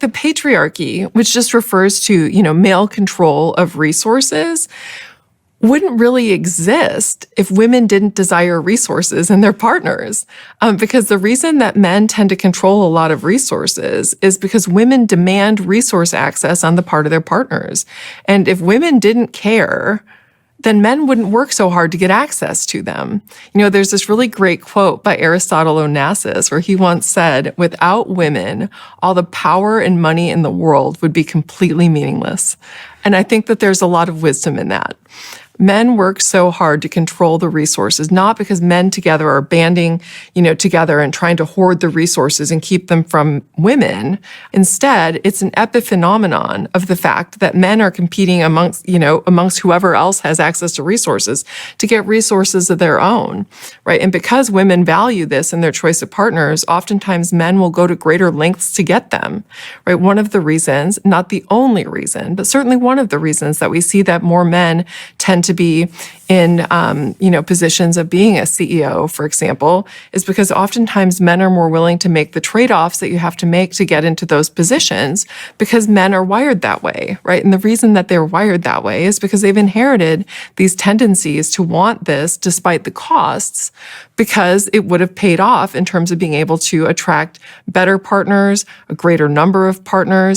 The patriarchy, which just refers to, male control of resources, wouldn't really exist if women didn't desire resources in their partners. Because the reason that men tend to control a lot of resources is because women demand resource access on the part of their partners. And if women didn't care, then men wouldn't work so hard to get access to them. There's this really great quote by Aristotle Onassis where he once said, "Without women, all the power and money in the world would be completely meaningless." And I think that there's a lot of wisdom in that. Men work so hard to control the resources, not because men together are banding, together and trying to hoard the resources and keep them from women. Instead, it's an epiphenomenon of the fact that men are competing amongst whoever else has access to resources to get resources of their own, right? And because women value this in their choice of partners, oftentimes men will go to greater lengths to get them, right? One of the reasons, not the only reason, but certainly one of the reasons that we see that more men tend to be in, positions of being a CEO, for example, is because oftentimes men are more willing to make the trade-offs that you have to make to get into those positions because men are wired that way, right? And the reason that they're wired that way is because they've inherited these tendencies to want this despite the costs, because it would have paid off in terms of being able to attract better partners, a greater number of partners,